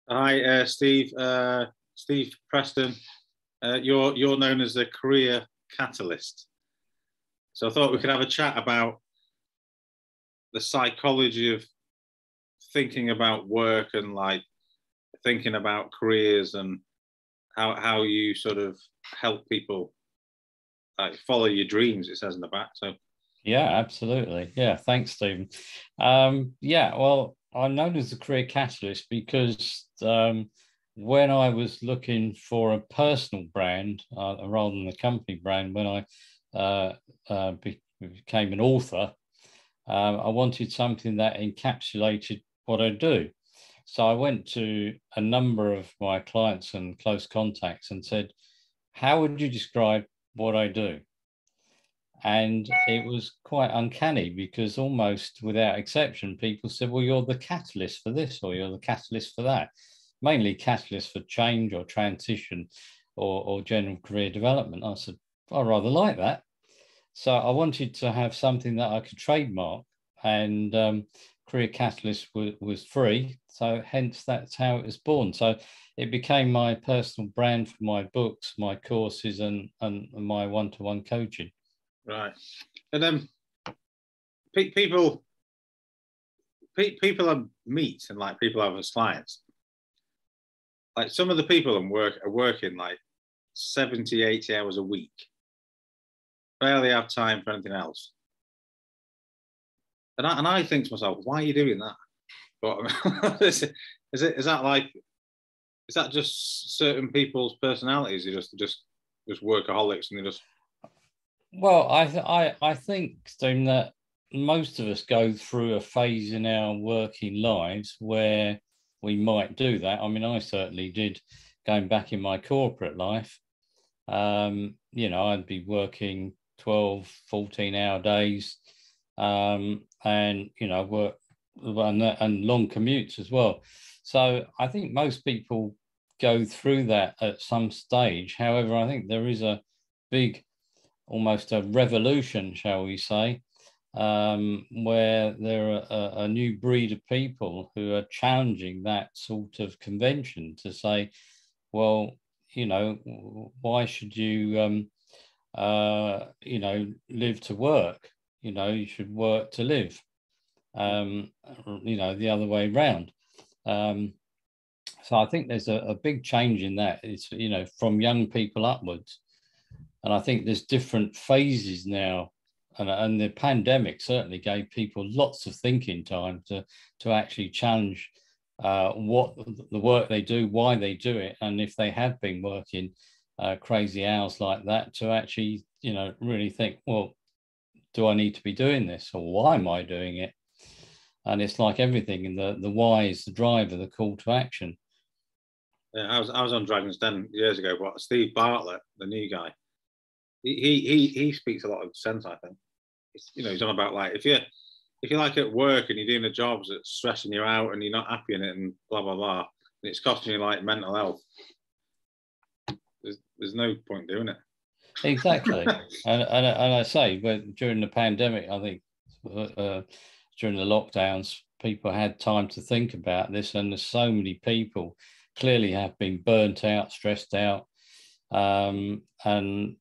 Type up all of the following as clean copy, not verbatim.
Hi, Steve. Steve Preston. You're known as a career catalyst. So I thought we could have a chat about the psychology of thinking about work and like thinking about careers and how you sort of help people like follow your dreams. It says in the back. So Yeah, absolutely. Yeah, thanks, Stephen. Yeah, well, I'm known as the career catalyst because when I was looking for a personal brand rather than a company brand, when I became an author, I wanted something that encapsulated what I do. So I went to a number of my clients and close contacts and said, how would you describe what I do? And it was quite uncanny because almost without exception, people said, well, you're the catalyst for this or you're the catalyst for that, mainly catalyst for change or transition or general career development. I said, I rather like that. So I wanted to have something that I could trademark, and Career Catalyst was free. So hence that's how it was born. So it became my personal brand for my books, my courses and my one-to-one coaching. right, and then people I meet and like people I have as clients, like some of the people are working like 70, 80 hours a week, barely have time for anything else. And I think to myself, why are you doing that? But is that just certain people's personalities? They're just workaholics and they just. Well, I think, Stephen, that most of us go through a phase in our working lives where we might do that. I mean, I certainly did going back in my corporate life. I'd be working 12, 14-hour days and, work and long commutes as well. So I think most people go through that at some stage. However, I think there is a big, almost a revolution, shall we say, where there are a new breed of people who are challenging that sort of convention to say, well, why should you, live to work? You should work to live, the other way around. So I think there's a big change in that. It's, from young people upwards. And I think there's different phases now. And the pandemic certainly gave people lots of thinking time to actually challenge what the work they do, why they do it, and if they have been working crazy hours like that, to actually, really think, well, do I need to be doing this, or why am I doing it? And it's like everything, and the why is the driver, the call to action. Yeah, I was on Dragon's Den years ago, but Steve Bartlett, the new guy, he speaks a lot of sense. I think he's on about like if you're like at work and you're doing a job that's stressing you out and you're not happy in it and blah blah blah, and it's costing you like mental health. There's no point doing it. Exactly, and I say, but during the pandemic, I think during the lockdowns, people had time to think about this, and there's so many people clearly have been burnt out, stressed out, and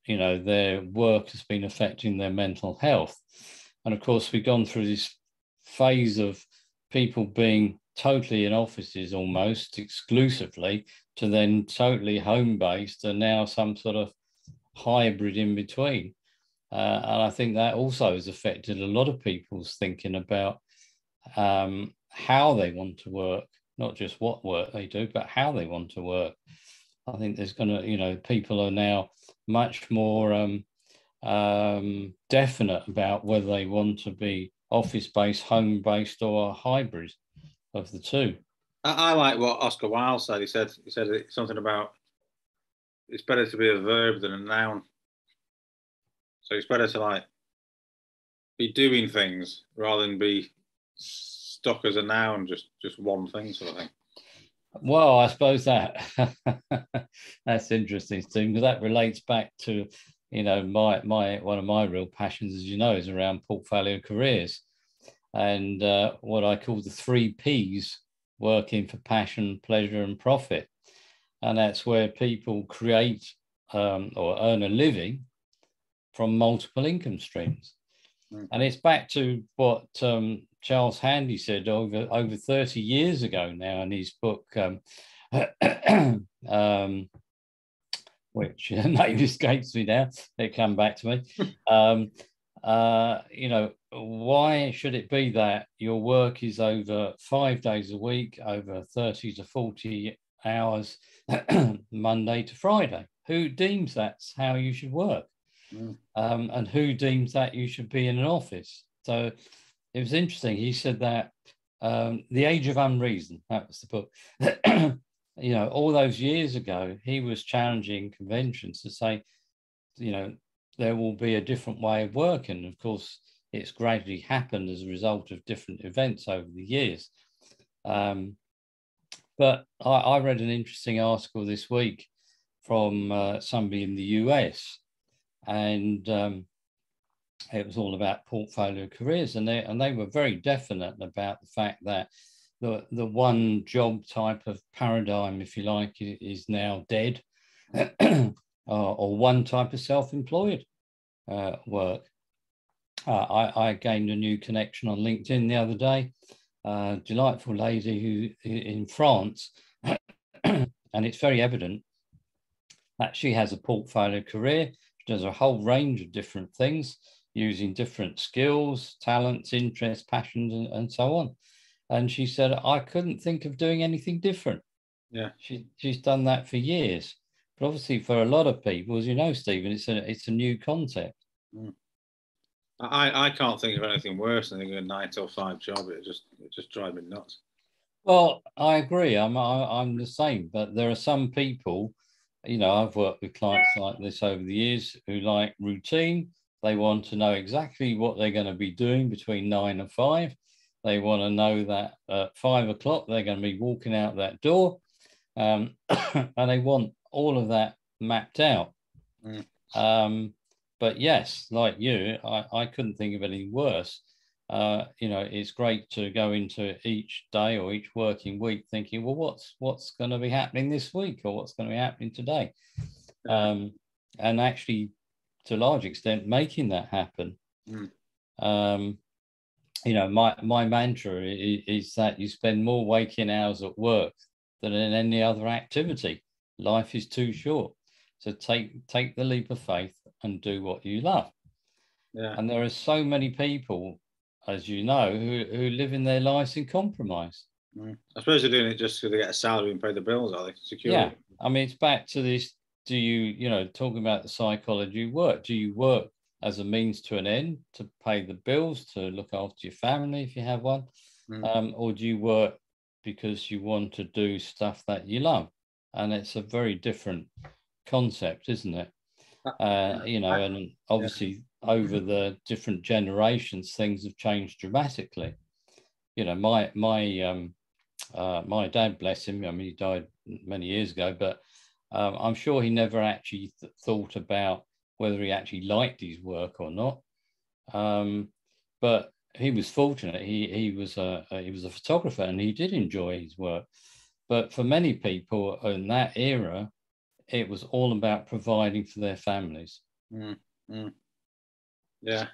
their work has been affecting their mental health. And of course, we've gone through this phase of people being totally in offices almost exclusively to then totally home-based, and now some sort of hybrid in between. And I think that also has affected a lot of people's thinking about how they want to work, not just what work they do, but how they want to work. I think there's going to, people are now much more definite about whether they want to be office-based, home-based, or a hybrid of the two. I like what Oscar Wilde said. He said something about it's better to be a verb than a noun. So it's better to like be doing things rather than be stuck as a noun, just one thing sort of thing. Well, I suppose that that's interesting, Steve, because that relates back to, my one of my real passions, as you know, is around portfolio careers, and what I call the 3 Ps working for passion, pleasure, and profit. And that's where people create or earn a living from multiple income streams. And it's back to what Charles Handy said over 30 years ago now in his book, which name escapes me now. It come back to me. You know, why should it be that your work is over 5 days a week, over 30 to 40 hours, Monday to Friday? Who deems that's how you should work? And who deems that you should be in an office? So it was interesting. He said that The Age of Unreason, that was the book. You know, all those years ago, he was challenging conventions to say, you know, there will be a different way of working. Of course, it's gradually happened as a result of different events over the years. But I read an interesting article this week from somebody in the US, and it was all about portfolio careers, and they were very definite about the fact that the one job type of paradigm, if you like, is now dead, or one type of self-employed work. I gained a new connection on LinkedIn the other day, delightful lady who in France, and it's very evident that she has a portfolio career. She does a whole range of different things using different skills, talents, interests, passions, and so on. And she said, I couldn't think of doing anything different. Yeah, she's done that for years. But obviously, for a lot of people, as you know, Stephen, it's a new concept. I can't think of anything worse than a 9 till 5 job. It just drives me nuts. Well, I agree. I'm the same. But there are some people, you know, I've worked with clients like this over the years who like routine. They want to know exactly what they're going to be doing between 9 and 5. They want to know that at 5 o'clock they're going to be walking out that door, and they want all of that mapped out. But yes, like you, I couldn't think of anything worse. You know, it's great to go into each day or each working week thinking, well, what's going to be happening this week, or what's going to be happening today, and actually, to a large extent, making that happen. You know, my mantra is that you spend more waking hours at work than in any other activity. Life is too short. So take the leap of faith and do what you love. Yeah. And there are so many people, as you know, who live in their lives in compromise. I suppose they're doing it just so they get a salary and pay the bills, are they? Security. Yeah. I mean, it's back to this. Do you know, talking about the psychology of work, do you work as a means to an end to pay the bills, to look after your family if you have one? Or do you work because you want to do stuff that you love? And it's a very different concept, isn't it? You know, and obviously over the different generations, things have changed dramatically. You know, my dad, bless him, I mean, he died many years ago, but I'm sure he never actually thought about whether he actually liked his work or not. But he was fortunate. He was a photographer, and he did enjoy his work. But for many people in that era, it was all about providing for their families. Yeah, I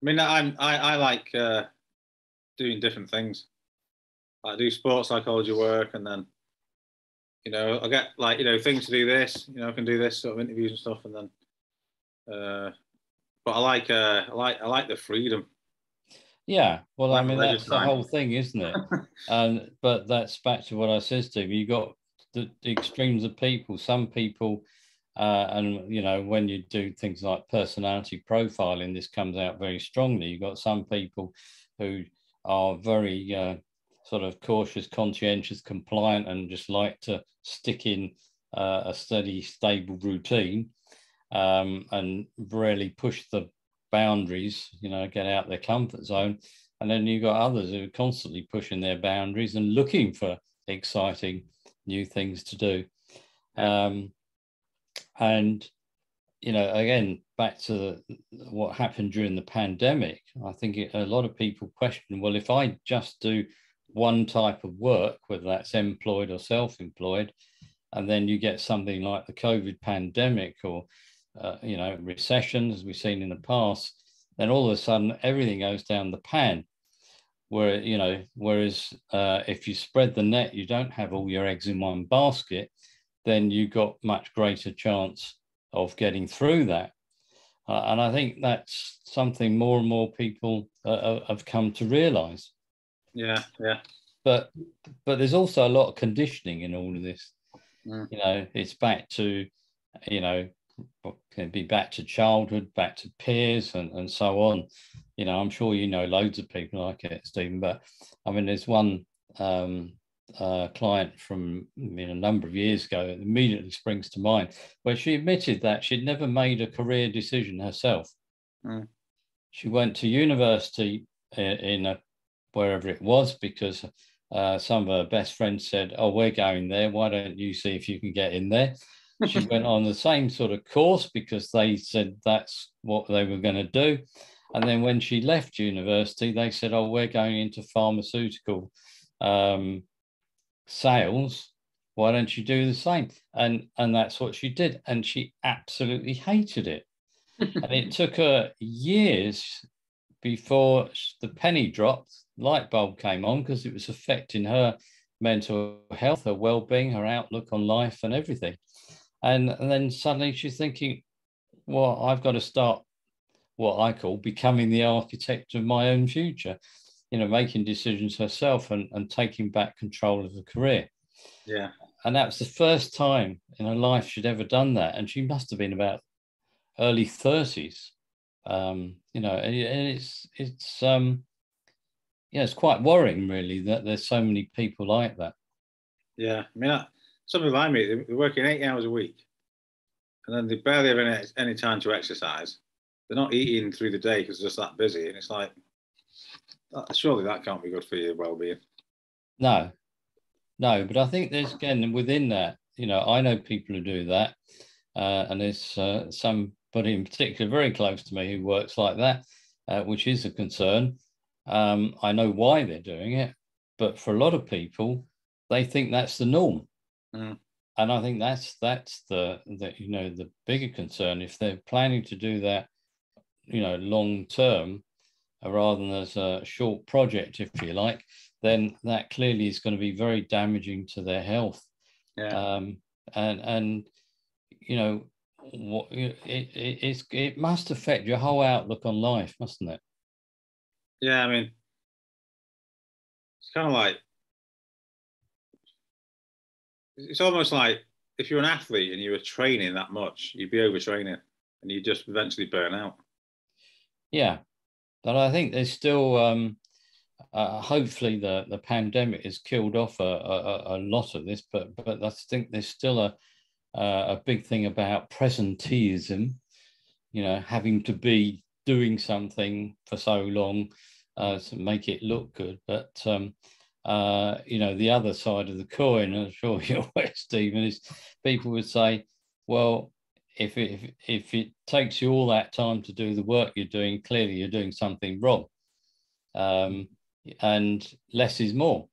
mean, I like doing different things. I do sports psychology work, and then, you know, I get like, you know, things to do this. You know, I can do this sort of interviews and stuff, and then. But I like the freedom. Yeah, well, I mean, that's the time. whole thing, isn't it? But that's back to what I said, Steve. You got the extremes of people. Some people, and you know, when you do things like personality profiling, this comes out very strongly. You've got some people who are very sort of cautious, conscientious, compliant, and just like to stick in a steady, stable routine, and really push the boundaries, you know, get out their comfort zone. And then you've got others who are constantly pushing their boundaries and looking for exciting new things to do. And, you know, again, back to what happened during the pandemic, I think a lot of people question, well, if I just do one type of work, whether that's employed or self-employed, and then you get something like the COVID pandemic or, recession, as we've seen in the past, then all of a sudden everything goes down the pan. Whereas if you spread the net, you don't have all your eggs in one basket, then you've got much greater chance of getting through that. And I think that's something more and more people have come to realize. Yeah, yeah. But there's also a lot of conditioning in all of this. Mm. It's back to, can be back to childhood, back to peers and so on. I'm sure you know loads of people like it, Stephen, but I mean, there's one client from a number of years ago that immediately springs to mind, where she admitted that she'd never made a career decision herself. Mm. She went to university in wherever it was because some of her best friends said, "Oh, we're going there. Why don't you see if you can get in there?" She went on the same sort of course because they said that's what they were going to do. And then when she left university, they said, "Oh, we're going into pharmaceutical sales. Why don't you do the same?" And that's what she did. And she absolutely hated it. And it took her years before the penny dropped, light bulb came on, because it was affecting her mental health, her well-being, her outlook on life and everything. And then suddenly she's thinking, well, I've got to start what I call becoming the architect of my own future, making decisions herself and taking back control of the career. Yeah. And that was the first time in her life she'd ever done that. And she must have been about early 30s. And it's quite worrying, really, that there's so many people like that. Yeah, I mean, somebody like me, they're working 8 hours a week, and then they barely have any time to exercise. They're not eating through the day because they're just that busy, and it's like, surely that can't be good for your well-being. No, but I think there's, again, within that, I know people who do that, and there's somebody in particular very close to me who works like that, which is a concern. I know why they're doing it, but for a lot of people, they think that's the norm. Mm. And I think that's the bigger concern. If they're planning to do that, long term, rather than as a short project, if you like, then that clearly is going to be very damaging to their health. Yeah. It must affect your whole outlook on life, mustn't it? Yeah, I mean, it's kind of like, it's almost like if you're an athlete and you were training that much, you'd be overtraining and you just eventually burn out. Yeah, but I think there's still, hopefully the pandemic has killed off a lot of this, but I think there's still a big thing about presenteeism, having to be doing something for so long to make it look good. But the other side of the coin, I'm sure you're aware, Stephen, is people would say, well, if it takes you all that time to do the work you're doing, clearly you're doing something wrong. And less is more.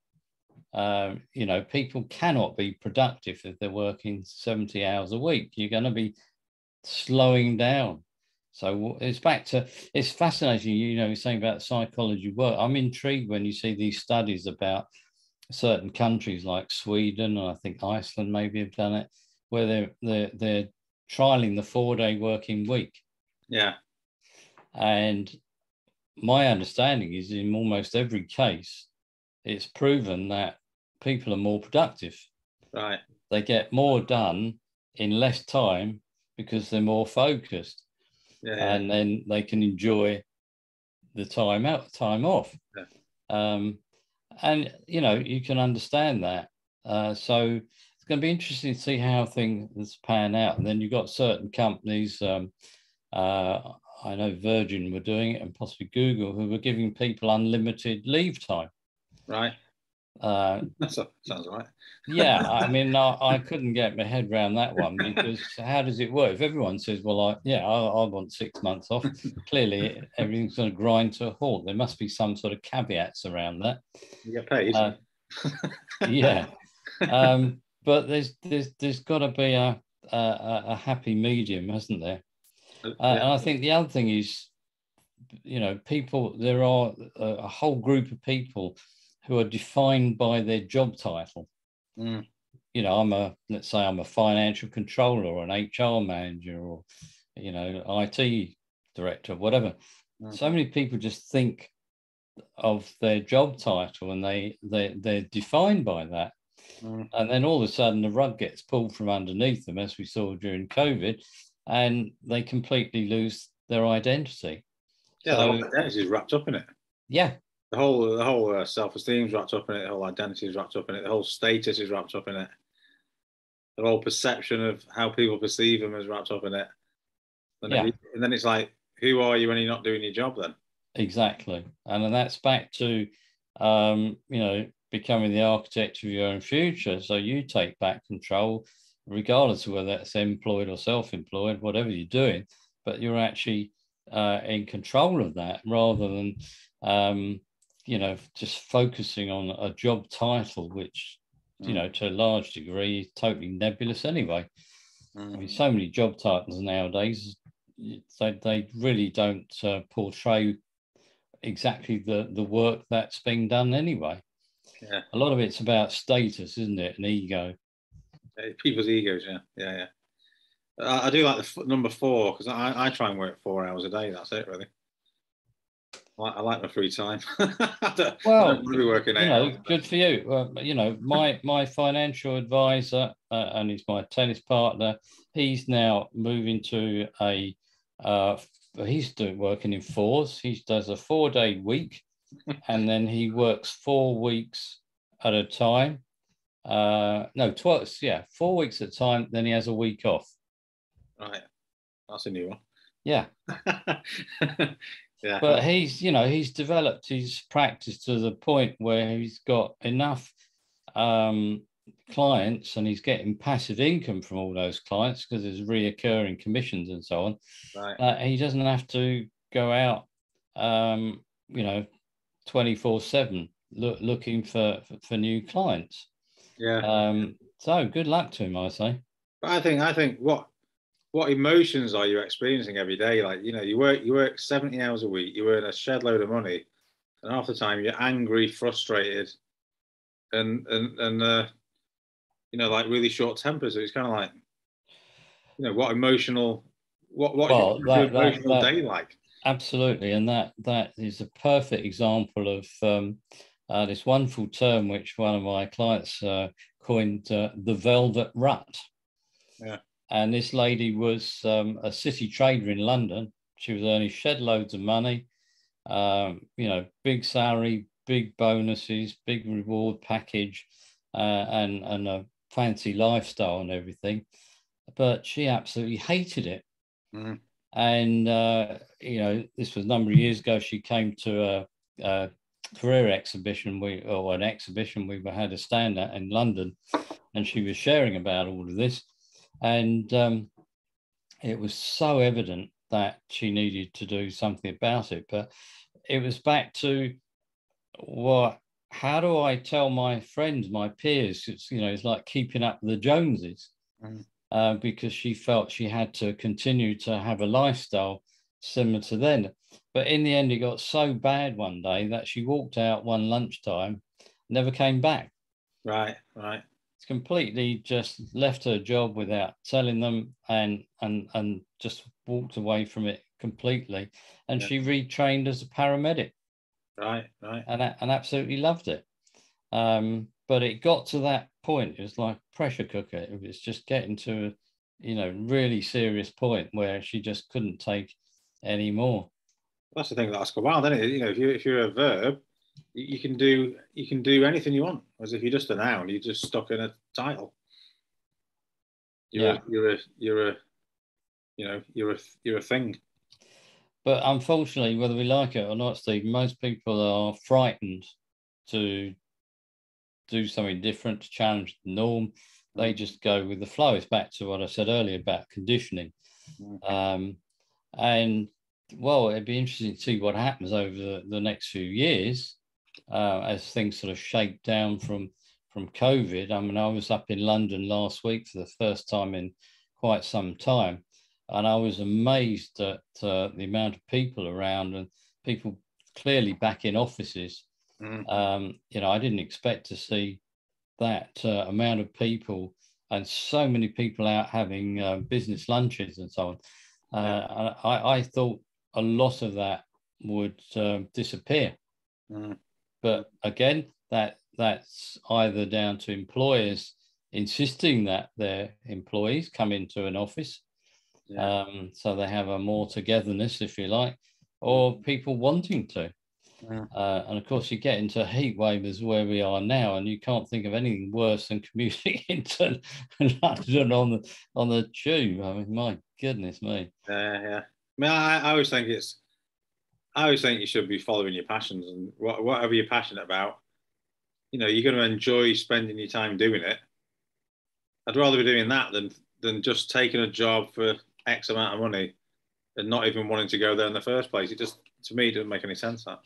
People cannot be productive if they're working 70 hours a week. You're going to be slowing down. So it's fascinating, you're saying about psychology work. I'm intrigued when you see these studies about certain countries like Sweden, and I think Iceland maybe have done it, where they're trialing the 4-day working week. Yeah. And my understanding is in almost every case, it's proven that people are more productive. Right. They get more done in less time because they're more focused. Yeah. And then they can enjoy the time off. Yeah. And you can understand that. So it's going to be interesting to see how things pan out. And then you've got certain companies, I know Virgin were doing it, and possibly Google, who were giving people unlimited leave time. Right. That sounds right. Yeah, I mean, I couldn't get my head around that one, because how does it work? If everyone says, well, I want 6 months off, clearly everything's going to grind to a halt. There must be some sort of caveats around that. You get paid. Yeah. But there's got to be a happy medium, hasn't there? Yeah. And I think the other thing is, people, there are a whole group of people who are defined by their job title. Mm. Let's say I'm a financial controller or an HR manager or, IT director, whatever. Mm. So many people just think of their job title and they're defined by that. Mm. And then all of a sudden the rug gets pulled from underneath them, as we saw during COVID, and they completely lose their identity. Yeah, the whole identity is wrapped up in it. Yeah. The whole self-esteem is wrapped up in it. The whole identity is wrapped up in it. The whole status is wrapped up in it. The whole perception of how people perceive them is wrapped up in it. And then it's like, who are you when you're not doing your job then? Exactly. And then that's back to, becoming the architect of your own future. So you take back control, regardless of whether it's employed or self-employed, whatever you're doing, but you're actually in control of that, rather than, just focusing on a job title, which, to a large degree is totally nebulous anyway. I mean, so many job titles nowadays, they really don't portray exactly the work that's being done anyway. Yeah. A lot of it's about status, isn't it, and ego. People's egos, yeah. I do like the number 4, because I try and work 4 hours a day. That's it, really. I like my free time. I don't want to be working 8 hours. Good for you. My financial advisor, and he's my tennis partner. He's now moving to he's working in 4s. He does a 4-day week, and then he works 4 weeks at a time. No, 4 weeks at a time. Then he has a week off. Right, that's a new one. Yeah. Yeah. But he's developed his practice to the point where he's got enough clients, and he's getting passive income from all those clients, because there's reoccurring commissions and so on. Right. He doesn't have to go out, 24/7 looking for new clients. Yeah. So good luck to him, I say. But I think what emotions are you experiencing every day? Like, you work 70 hours a week, you earn a shed load of money, and half the time you're angry, frustrated, and like really short tempered. So it's kind of like, what emotional day like? Absolutely, and that is a perfect example of this wonderful term which one of my clients coined, the velvet rut. Yeah. And this lady was a city trader in London. She was earning shed loads of money, big salary, big bonuses, big reward package, and a fancy lifestyle and everything. But she absolutely hated it. Mm-hmm. And, this was a number of years ago. She came to a career exhibition, an exhibition we had a stand at in London, and she was sharing about all of this. And it was so evident that she needed to do something about it. But it was back to how do I tell my friends, my peers? It's like keeping up with the Joneses. Because she felt she had to continue to have a lifestyle similar to them. But in the end, it got so bad one day that she walked out one lunchtime, never came back. Right. It's completely just left her job without telling them, and just walked away from it completely. And she retrained as a paramedic. Right. And absolutely loved it. But it got to that point. It was like a pressure cooker. It was just getting to a really serious point where she just couldn't take any more. That's the thing that Oscar Wilde, isn't it? If you're a verb, you can do anything you want. Whereas if you're just a noun, you're just stuck in a title. You're a thing. But unfortunately, whether we like it or not, Steve, most people are frightened to do something different to challenge the norm. They just go with the flow. It's back to what I said earlier about conditioning. And well, it'd be interesting to see what happens over the next few years as things sort of shake down from COVID. I mean, I was up in London last week for the first time in quite some time, and I was amazed at the amount of people around and people clearly back in offices. You know, I didn't expect to see that amount of people and so many people out having business lunches and so on. I thought a lot of that would disappear. But again, that's either down to employers insisting that their employees come into an office, so they have a more togetherness, if you like, or people wanting to. And of course, you get into a heat wave as where we are now, and you can't think of anything worse than commuting into London on the tube. I mean, my goodness me. I mean, I always think you should be following your passions, and whatever you're passionate about, you know, you're going to enjoy spending your time doing it. I'd rather be doing that than just taking a job for X amount of money and not even wanting to go there in the first place. It just, to me, doesn't make any sense. That.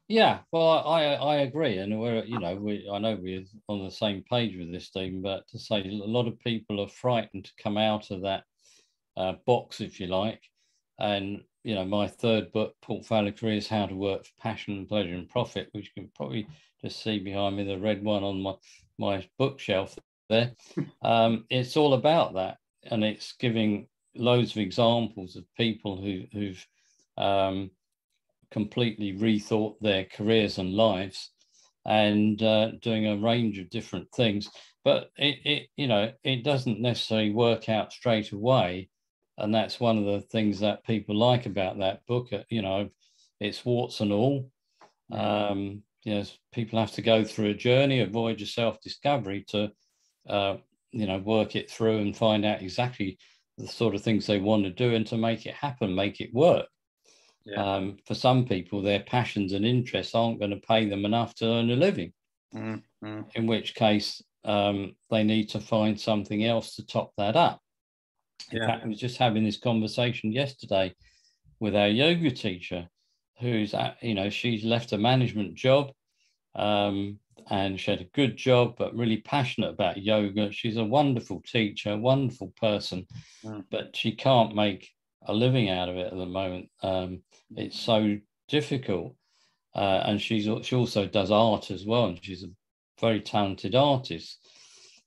Yeah, well, I agree, and I know we're on the same page with this, Stephen. But to say a lot of people are frightened to come out of that box, if you like, and you know, my third book, Portfolio Careers: How to Work for Passion, Pleasure, and Profit, which you can probably just see behind me, the red one on my bookshelf there. It's all about that, and it's giving loads of examples of people who've completely rethought their careers and lives, and doing a range of different things. But it doesn't necessarily work out straight away, and that's one of the things that people like about that book. You know, it's warts and all. You know, people have to go through a journey, a voyage of self-discovery to work it through and find out exactly the sort of things they want to do and to make it happen, make it work. For some people, their passions and interests aren't going to pay them enough to earn a living, in which case they need to find something else to top that up. In fact, I was just having this conversation yesterday with our yoga teacher, who's, she's left a management job, and she had a good job, but really passionate about yoga. She's a wonderful teacher, a wonderful person, but she can't make a living out of it at the moment. It's so difficult. And she also does art as well, and she's a very talented artist.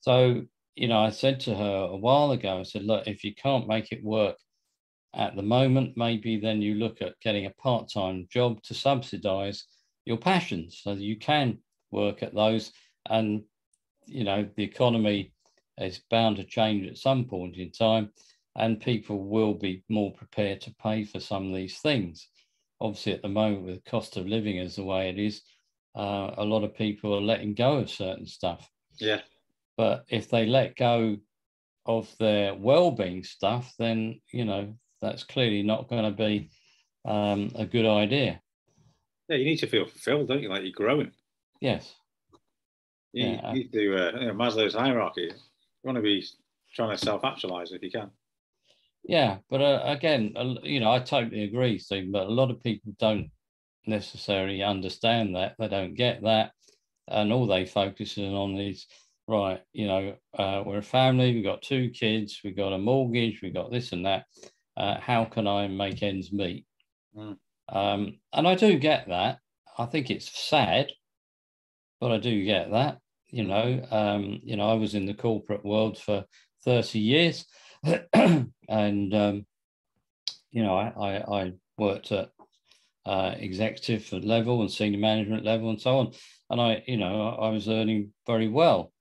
So, I said to her a while ago, I said, look, if you can't make it work at the moment, maybe then you look at getting a part-time job to subsidize your passions so that you can work at those. And, the economy is bound to change at some point in time, and people will be more prepared to pay for some of these things. Obviously, at the moment, with the cost of living as the way it is, a lot of people are letting go of certain stuff. Yeah. But if they let go of their well-being stuff, then, that's clearly not going to be a good idea. Yeah, you need to feel fulfilled, don't you? Like you're growing. Yes. You do Maslow's hierarchy. You want to be trying to self-actualize if you can. Yeah, but again, I totally agree, Stephen, but a lot of people don't necessarily understand that. They don't get that. And all they focus on is, right, we're a family, we've got 2 kids, we've got a mortgage, we've got this and that. How can I make ends meet? And I do get that. I think it's sad, but I do get that. I was in the corporate world for 30 years. And I worked at executive level and senior management level and so on, and I was earning very well,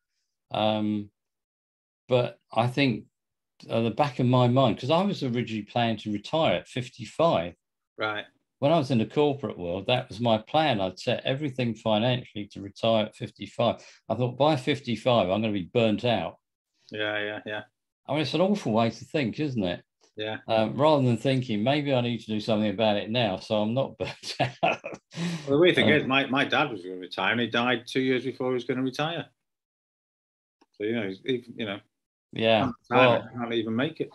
but I think at the back of my mind, because I was originally planning to retire at 55. Right. When I was in the corporate world, that was my plan. I'd set everything financially to retire at 55. I thought by 55 I'm going to be burnt out. Yeah. I mean, it's an awful way to think, isn't it? Yeah. Rather than thinking, maybe I need to do something about it now so I'm not burnt out. Well, the weird thing is, my dad was going to retire, and he died 2 years before he was going to retire. So you know, Yeah. I Well, can't even make it.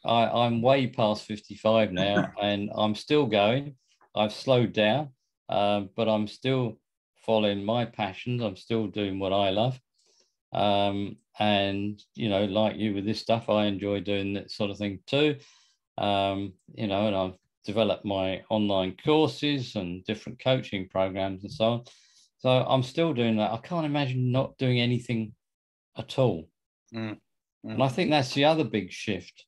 I'm way past 55 now, and I'm still going. I've slowed down, but I'm still following my passions. I'm still doing what I love. And, like you with this stuff, I enjoy doing that sort of thing too. And I've developed my online courses and different coaching programs and so on. So I'm still doing that. I can't imagine not doing anything at all. And I think that's the other big shift.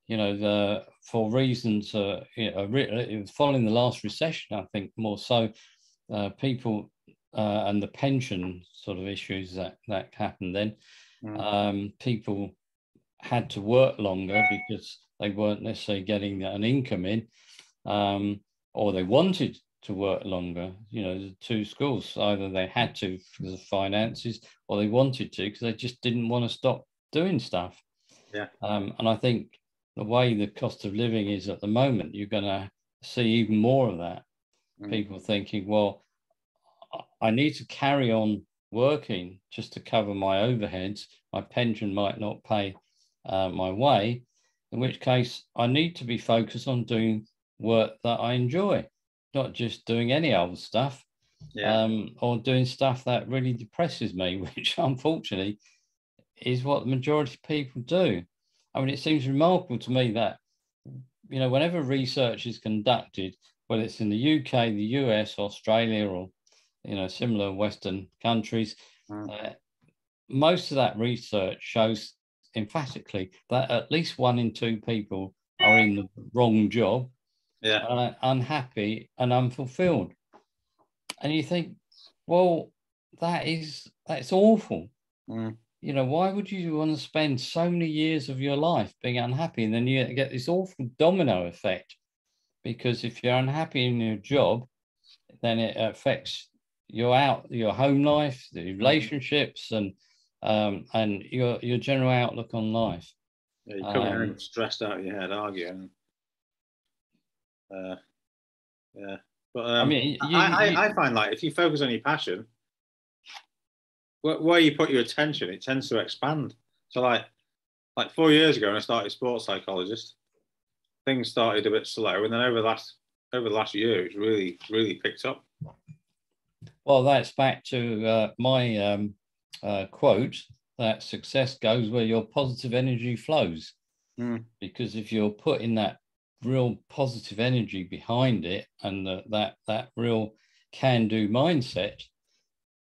For reasons, following the last recession, I think more so, people and the pension sort of issues that happened then, people had to work longer because they weren't necessarily getting an income in, or they wanted to work longer. The two schools, either they had to because of finances, or they wanted to because they just didn't want to stop doing stuff. Yeah. And I think the way the cost of living is at the moment, you're going to see even more of that. People thinking, well, I need to carry on working just to cover my overheads. My pension might not pay my way, in which case I need to be focused on doing work that I enjoy, not just doing any old stuff, or doing stuff that really depresses me, which unfortunately is what the majority of people do. I mean, it seems remarkable to me that, whenever research is conducted, whether it's in the UK, the US, Australia, or, similar Western countries, most of that research shows emphatically that at least 1 in 2 people are in the wrong job, unhappy and unfulfilled. And you think, well, that's awful. Why would you want to spend so many years of your life being unhappy? And then you get this awful domino effect, because if you're unhappy in your job, then it affects your home life, the relationships, and your general outlook on life. Yeah, you're coming home stressed out of your head, aren't you? Yeah. But I mean, I find, like, if you focus on your passion, where you put your attention, it tends to expand. So like 4 years ago when I started sports psychologist, things started a bit slow, and then over the last year, it's really, really picked up. Well, that's back to my quote that success goes where your positive energy flows. Because if you're putting that real positive energy behind it, and that real can-do mindset,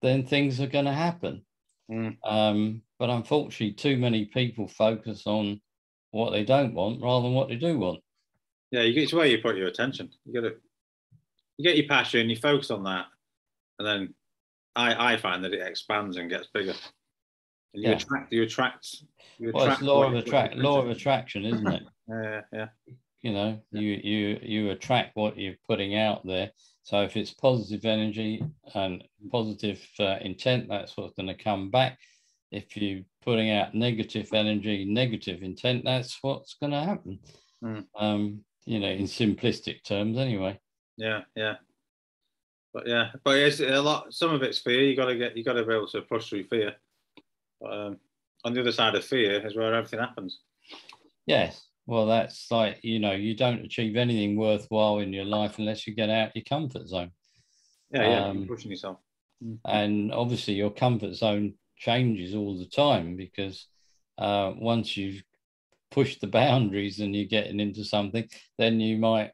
then things are going to happen. But unfortunately, too many people focus on what they don't want rather than what they do want. Yeah, it's where you put your attention. You get your passion, you focus on that, and then I find that it expands and gets bigger. And you attract. Well, it's law of attraction, isn't it? Yeah. You attract what you're putting out there. So if it's positive energy and positive intent, that's what's going to come back. If you're putting out negative energy, negative intent, that's what's going to happen. In simplistic terms, anyway. Yeah. But it's a lot. Some of it's fear. You got to be able to push through fear. But on the other side of fear is where everything happens. Yes. Well, that's like, you don't achieve anything worthwhile in your life unless you get out your comfort zone. Yeah, pushing yourself. And obviously your comfort zone changes all the time, because once you've pushed the boundaries and you're getting into something, then you might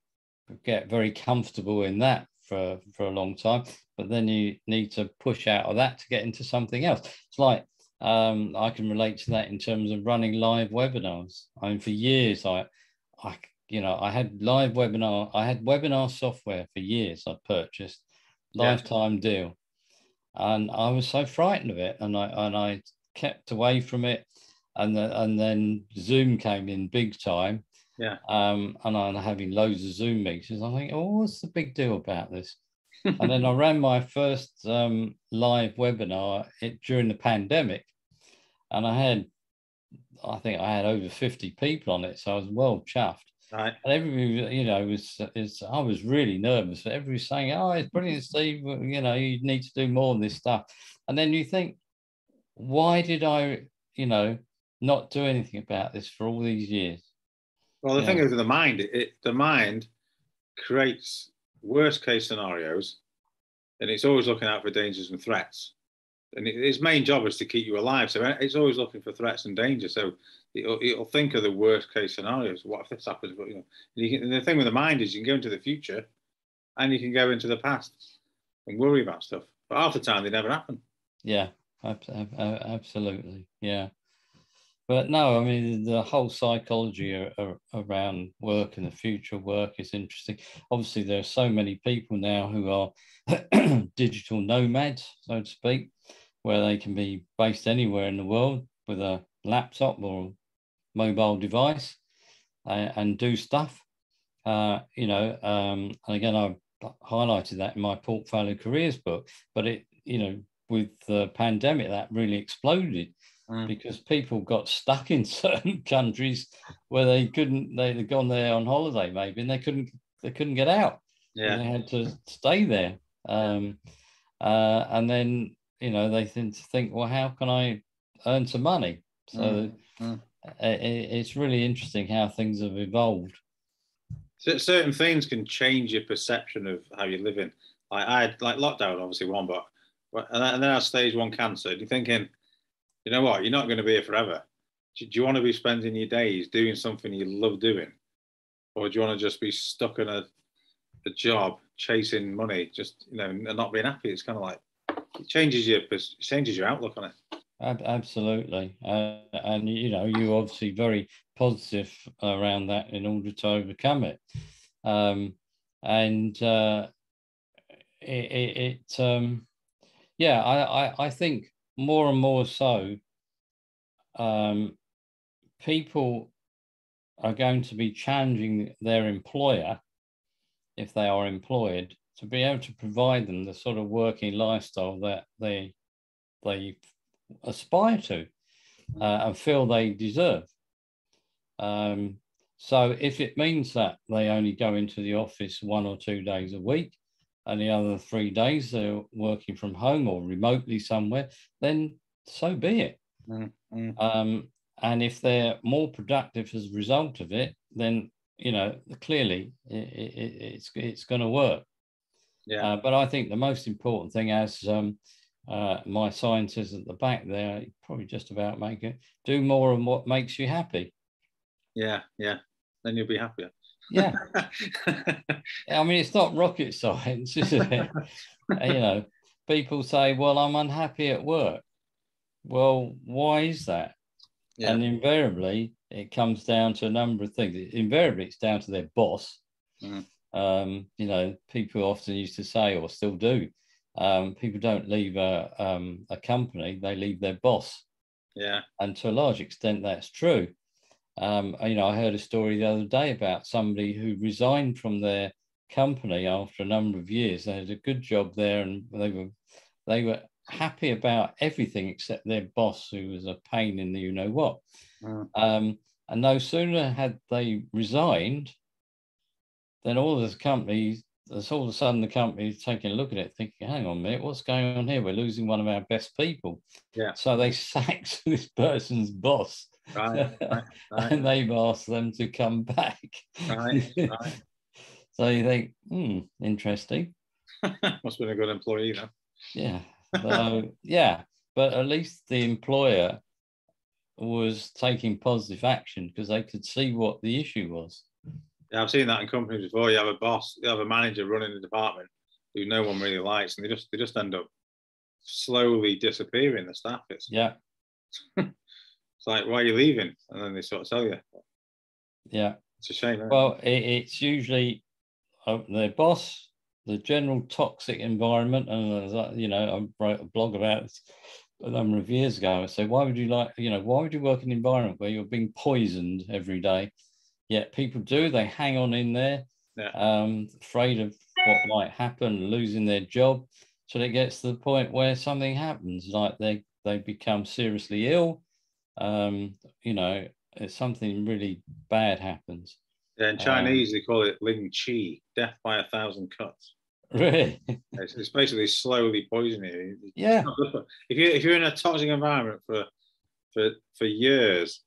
get very comfortable in that for a long time, but then you need to push out of that to get into something else. It's like, I can relate to that in terms of running live webinars. I mean, for years, I had live webinar. I had webinar software for years. I purchased lifetime deal, and I was so frightened of it, and I kept away from it. And then Zoom came in big time. Yeah. And I'm having loads of Zoom meetings. I think, oh, what's the big deal about this? And then I ran my first live webinar during the pandemic, and I think I had over 50 people on it, so I was well chuffed. Right. And everybody, I was really nervous. Everybody was saying, "Oh, it's brilliant, Steve. You need to do more of this stuff." And then you think, why did I you know, not do anything about this for all these years? Well, the thing is, with the mind, the mind creates worst case scenarios, and it's always looking out for dangers and threats. And its main job is to keep you alive. So it's always looking for threats and danger. So it'll think of the worst case scenarios. What if this happens? But, and the thing with the mind is you can go into the future, and you can go into the past and worry about stuff. But half the time, they never happen. Yeah, absolutely. Yeah. But no, I mean, the whole psychology around work and the future of work is interesting. Obviously, there are so many people now who are digital nomads, so to speak, where they can be based anywhere in the world with a laptop or mobile device and do stuff. And again, I've highlighted that in my portfolio careers book, but with the pandemic, that really exploded. Because people got stuck in certain countries where they'd gone there on holiday maybe, and they couldn't get out. Yeah, they had to stay there. And then they think, well, how can I earn some money? So it's really interesting how things have evolved. So certain things can change your perception of how you're living. I had lockdown, obviously one, but and then I had stage 1 cancer. And you're thinking, you know what? You're not going to be here forever. Do you want to be spending your days doing something you love doing, or do you want to just be stuck in a job chasing money, just and not being happy? It's kind of like it changes your outlook on it. Absolutely, and you're obviously very positive around that in order to overcome it, I think more and more so, people are going to be challenging their employer, if they are employed, to be able to provide them the sort of working lifestyle that they aspire to and feel they deserve. So if it means that they only go into the office 1 or 2 days a week, and the other 3 days they're working from home or remotely somewhere, then so be it. And if they're more productive as a result of it, then clearly it's going to work. Yeah. But I think the most important thing, as my sign says at the back there, probably just about do more of what makes you happy. Yeah. Then you'll be happier. Yeah. I mean, it's not rocket science, is it? People say, well, I'm unhappy at work. Well, why is that? Yeah. And invariably, it comes down to a number of things. Invariably, it's down to their boss. People often used to say, or still do, people don't leave a company, they leave their boss. Yeah. And to a large extent, that's true. I heard a story the other day about somebody who resigned from their company after a number of years. They had a good job there, and they were happy about everything except their boss, who was a pain in the you-know-what. And no sooner had they resigned, then all of a sudden the company is taking a look at it, thinking, hang on a minute, what's going on here? We're losing one of our best people. Yeah. So they sacked this person's boss. Right. And they've asked them to come back. Right. So you think, interesting. Must have been a good employee, though. Yeah. So, yeah. But at least the employer was taking positive action because they could see what the issue was. Yeah, I've seen that in companies before. You have a boss, you have a manager running the department who no one really likes, and they just end up slowly disappearing, the staff. It's like, why are you leaving? And then they sort of tell you. Yeah. It's a shame. Well, it's usually their boss, the general toxic environment, and I wrote a blog about this a number of years ago. I said, why would you work in an environment where you're being poisoned every day? Yet people do. They hang on in there, afraid of what might happen, losing their job, till it gets to the point where something happens, like they become seriously ill. Something really bad happens. Yeah, in Chinese they call it Ling Qi, death by 1,000 cuts. Really? It's basically slowly poisoning you. Yeah. If you're in a toxic environment for for years,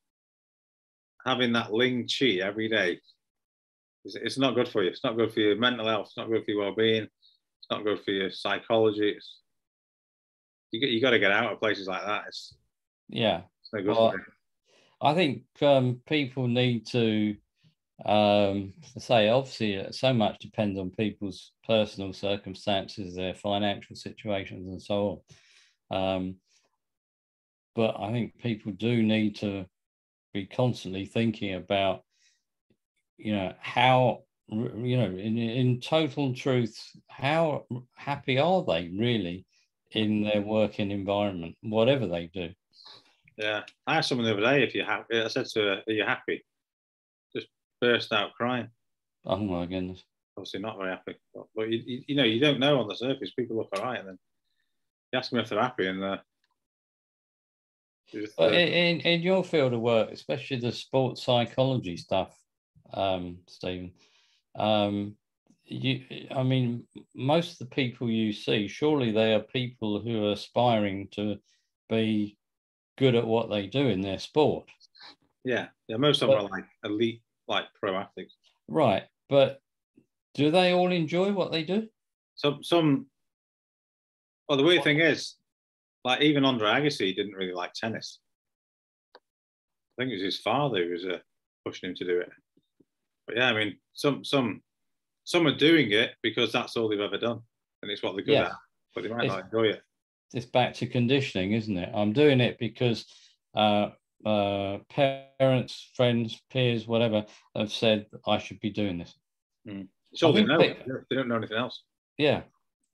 having that Ling Chi every day, it's not good for you. It's not good for your mental health. It's not good for your well-being. It's not good for your psychology. You got to get out of places like that. It's no good for you. I think people need to say, obviously, so much depends on people's personal circumstances, their financial situations, and so on. But I think people do need to be constantly thinking about, how, in total truth, how happy are they really in their working environment, whatever they do. Yeah, I asked someone the other day if you're happy. I said to her, "Are you happy?" Just burst out crying. Oh my goodness! Obviously, not very happy. But you don't know on the surface. People look all right, and then you ask them if they're happy, and but in your field of work, especially the sports psychology stuff, Stephen, most of the people you see, surely they are people who are aspiring to be good at what they do in their sport. Yeah, most of them are like elite, like pro athletes. Right, but do they all enjoy what they do? Some. Well, the weird thing is, like even Andre Agassi didn't really like tennis. I think it was his father who was pushing him to do it. But yeah, I mean, some are doing it because that's all they've ever done, and it's what they're good at. But they might not enjoy it. It's back to conditioning, isn't it? I'm doing it because parents, friends, peers, whatever, have said I should be doing this. It's all they know. They don't know anything else. Yeah,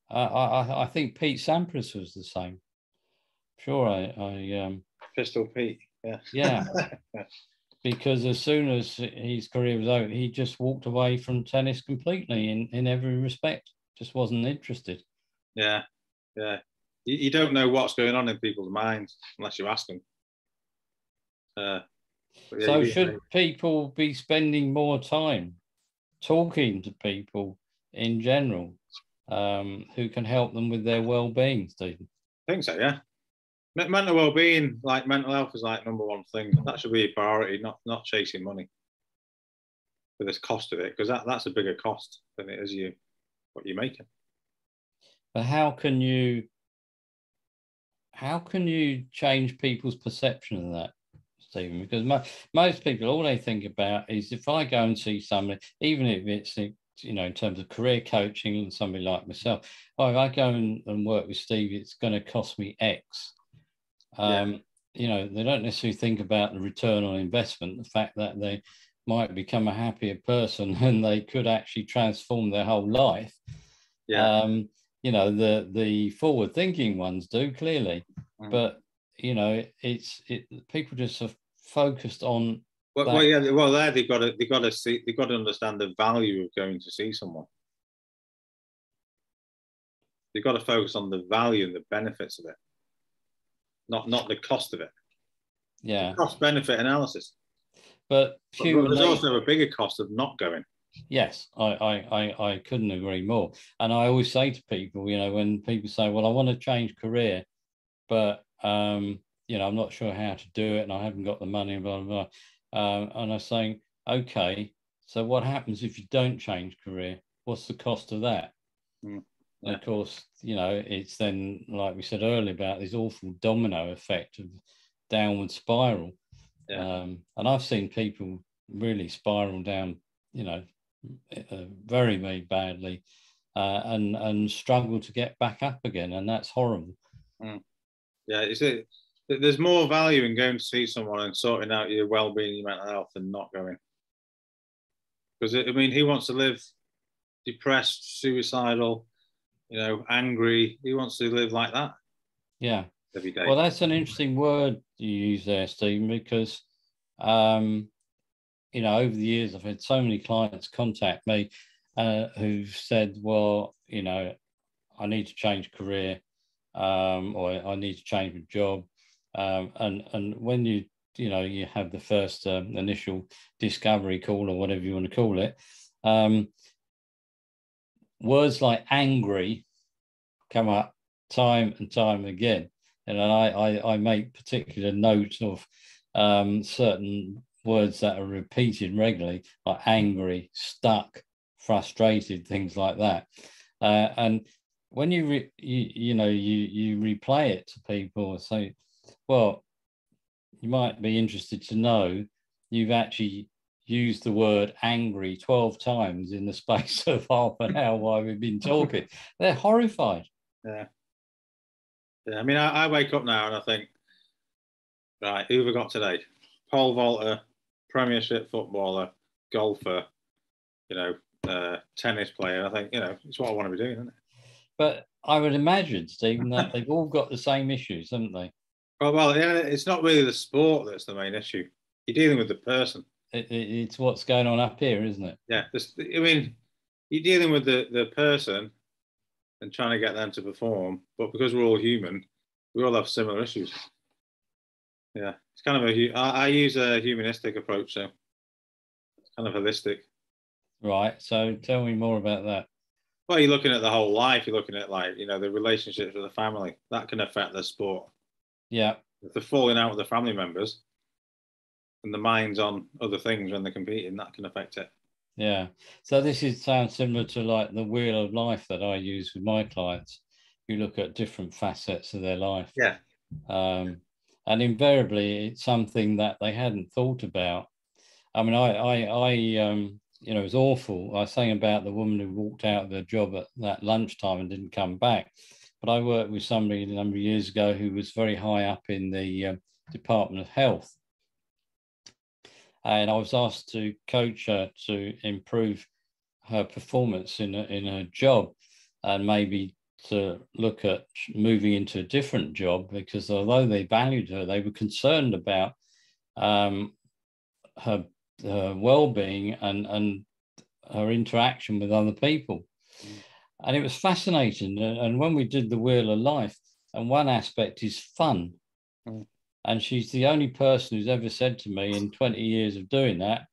I think Pete Sampras was the same. Sure, I Pistol Pete. Yeah. Because as soon as his career was over, he just walked away from tennis completely in every respect. Just wasn't interested. Yeah. You don't know what's going on in people's minds unless you ask them. So should people be spending more time talking to people in general who can help them with their well-being, Stephen? I think so, yeah. Mental well-being, like mental health, is like number one thing. That should be a priority, not chasing money for this cost of it, because that's a bigger cost than it is what you're making. But how can you change people's perception of that, Stephen? Because most people, all they think about is, if I go and see somebody, even if it's in terms of career coaching and somebody like myself, if I go and work with Steve, it's going to cost me X. They don't necessarily think about the return on investment, the fact that they might become a happier person and they could actually transform their whole life. The forward-thinking ones do, clearly, but people just are focused on. There they've got to understand the value of going to see someone. They've got to focus on the value and the benefits of it, not the cost of it. Yeah, cost-benefit analysis. But there's also a bigger cost of not going. Yes, I couldn't agree more. And I always say to people, when people say, well, I want to change career, but, I'm not sure how to do it and I haven't got the money, blah, blah, blah. And I'm saying, okay, so what happens if you don't change career? What's the cost of that? And of course, it's then, like we said earlier, about this awful domino effect of downward spiral. And I've seen people really spiral down, very, very badly, and struggle to get back up again, and that's horrible. Yeah, there's more value in going to see someone and sorting out your well-being, your mental health, than not going. Because he wants to live depressed, suicidal, angry. He wants to live like that. Yeah. Every day. Well, that's an interesting word you use there, Stephen, because over the years, I've had so many clients contact me who've said, well, I need to change career, or I need to change my job. And when you have the first initial discovery call, or whatever you want to call it, words like angry come up time and time again. And I make particular note of certain words that are repeated regularly, like angry, stuck, frustrated, things like that. And when you replay it to people and say, well, you might be interested to know you've actually used the word angry 12 times in the space of half an hour while we've been talking. They're horrified. Yeah. I mean, I wake up now and I think, right, who have we got today? Pole vaulter, Premiership footballer, golfer, tennis player. I think, it's what I want to be doing, isn't it? But I would imagine, Stephen, that they've all got the same issues, haven't they? Well, yeah, it's not really the sport that's the main issue. You're dealing with the person. It's what's going on up here, isn't it? Yeah. I mean, you're dealing with the person and trying to get them to perform. But because we're all human, we all have similar issues. Yeah. It's kind of I use a humanistic approach, so it's kind of holistic. Right. So tell me more about that. Well, you're looking at the whole life. You're looking at the relationships with the family. That can affect the sport. Yeah. If they're falling out with the family members and the mind's on other things when they're competing, that can affect it. Yeah. So this sounds similar to like the wheel of life that I use with my clients. You look at different facets of their life. Yeah. And invariably, it's something that they hadn't thought about. I mean, it was awful. I was saying about the woman who walked out of her job at that lunchtime and didn't come back. But I worked with somebody a number of years ago who was very high up in the Department of Health. And I was asked to coach her to improve her performance in her job, and maybe to look at moving into a different job, because although they valued her, they were concerned about her well-being and her interaction with other people. And it was fascinating. And when we did the Wheel of Life, and one aspect is fun. And she's the only person who's ever said to me in 20 years of doing that,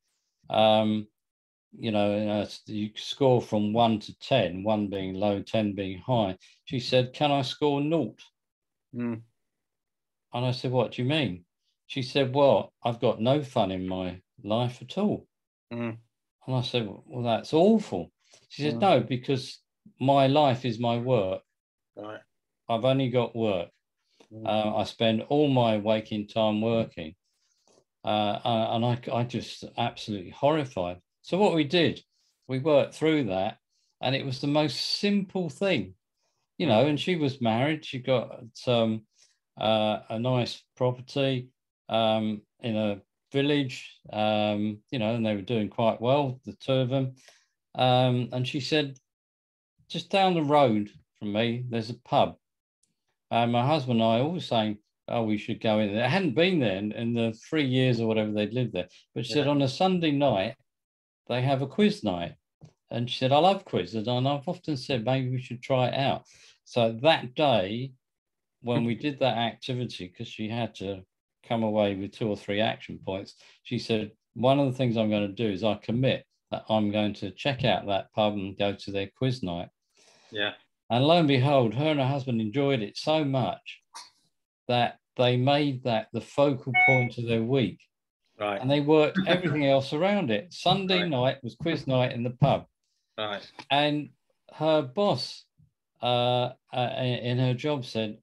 you score from 1 to 10, 1 being low, 10 being high. She said, can I score 0? And I said, what do you mean? She said, well, I've got no fun in my life at all. And I said, well, that's awful. She said, no, because my life is my work. Right. I've only got work. I spend all my waking time working. And I just absolutely horrified. So what we did, we worked through that, and it was the most simple thing, and she was married. She got a nice property in a village, and they were doing quite well, the two of them. And she said, just down the road from me, there's a pub. My husband and I always saying, oh, we should go in there. I hadn't been there in the 3 years or whatever they'd lived there. But she said on a Sunday night, they have a quiz night. And she said, I love quizzes. And I've often said, maybe we should try it out. So that day, when we did that activity, because she had to come away with 2 or 3 action points, she said, one of the things I'm going to do is I commit that I'm going to check out that pub and go to their quiz night. Yeah. And lo and behold, her and her husband enjoyed it so much that they made that the focal point of their week. Right. And they worked everything else around it. Sunday night was quiz night in the pub. Right. And her boss in her job said,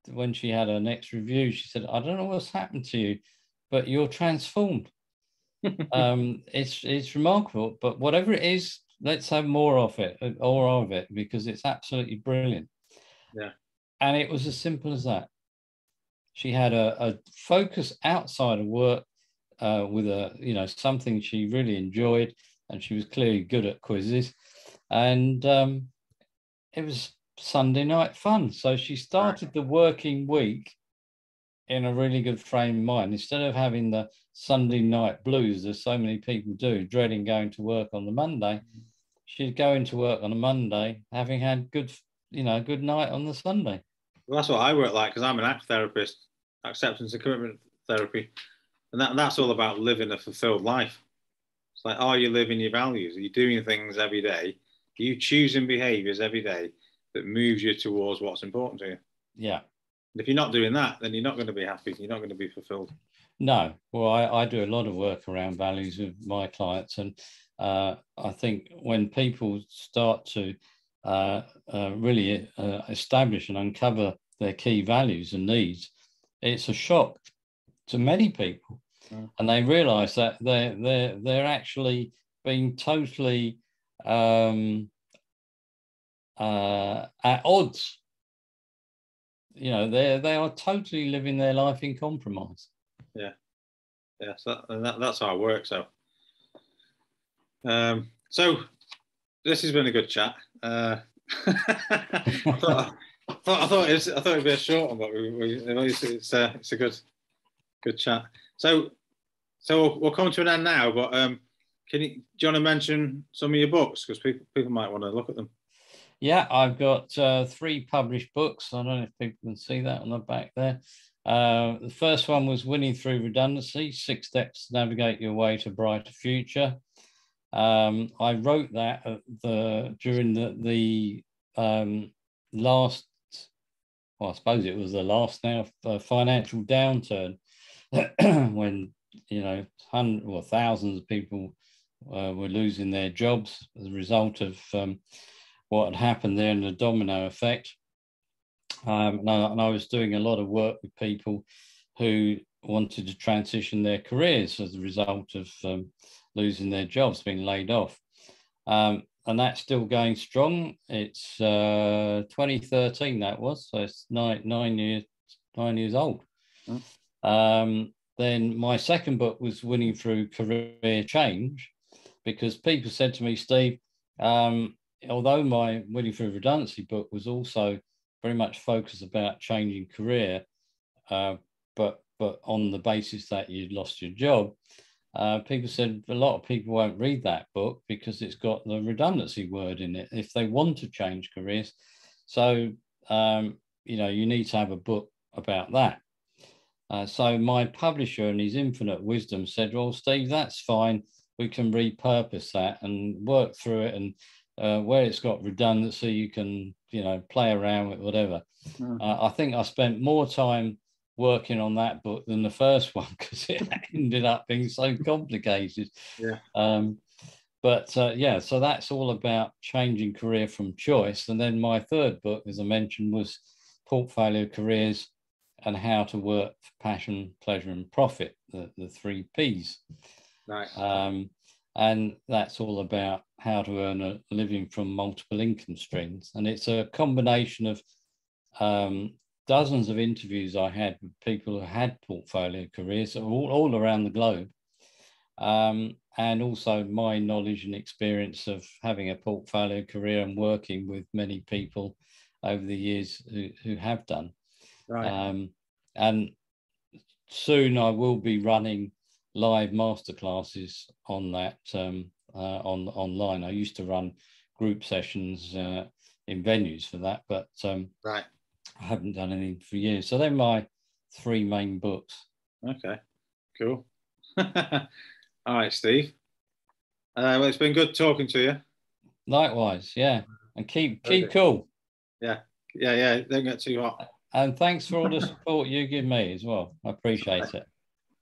when she had her next review, she said, I don't know what's happened to you, but you're transformed. It's remarkable, but whatever it is, let's have more of it, because it's absolutely brilliant. Yeah. And it was as simple as that. She had a focus outside of work with something she really enjoyed, and she was clearly good at quizzes. And it was Sunday night fun. So she started the working week in a really good frame of mind. Instead of having the Sunday night blues, as so many people do, dreading going to work on the Monday, she'd go into work on a Monday, having had good night on the Sunday. Well, that's what I work like, because I'm an ACT therapist, acceptance and commitment therapy. And that's all about living a fulfilled life. It's like, are you living your values? Are you doing things every day? Are you choosing behaviors every day that moves you towards what's important to you? Yeah. And if you're not doing that, then you're not going to be happy. You're not going to be fulfilled. No, well, I do a lot of work around values with my clients, and I think when people start to really establish and uncover their key values and needs, it's a shock to many people, and they realise that they're actually being totally at odds. You know, they are totally living their life in compromise. Yeah, yeah. So that's how it works. So, so this has been a good chat. I thought it'd be a short one, but it's a good chat. So we'll come to an end now. But do you want to mention some of your books, because people might want to look at them? Yeah, I've got 3 published books. I don't know if people can see that on the back there. The first one was Winning Through Redundancy, 6 Steps to Navigate Your Way to a Brighter Future. I wrote that during the last, well, I suppose it was the last now, financial downturn, when, you know, thousands of people were losing their jobs as a result of what had happened there and the domino effect. And I was doing a lot of work with people who wanted to transition their careers as a result of losing their jobs, being laid off. And that's still going strong. It's 2013 that was, so it's nine years old. Then my second book was Winning Through Career Change, because people said to me, Steve, although my Winning Through Redundancy book was also very much focused about changing career, but on the basis that you'd lost your job, people said a lot of people won't read that book because it's got the redundancy word in it if they want to change careers. So, you know, you need to have a book about that. So my publisher, in his infinite wisdom, said, well, Steve, that's fine. We can repurpose that and work through it. And where it's got redundancy, you can, you know, play around with whatever. I think I spent more time working on that book than the first one because it ended up being so complicated. Yeah. Yeah, so that's all about changing career from choice. And then my third book, as I mentioned, was Portfolio Careers and How to Work for Passion, Pleasure and Profit, the 3 Ps. Right. And that's all about how to earn a living from multiple income streams. And it's a combination of dozens of interviews I had with people who had portfolio careers all around the globe. And also my knowledge and experience of having a portfolio career and working with many people over the years who have done. Right. And soon I will be running live masterclasses on that online. I used to run group sessions in venues for that, but right. I haven't done anything for years. So they're my 3 main books. Okay, cool. All right, Steve. Well, it's been good talking to you. Likewise, yeah. And keep cool. Yeah. Don't get too hot. And thanks for all the support you give me as well. I appreciate it.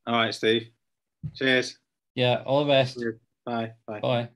All right, Steve. Cheers. Yeah, all the best. Bye. Bye.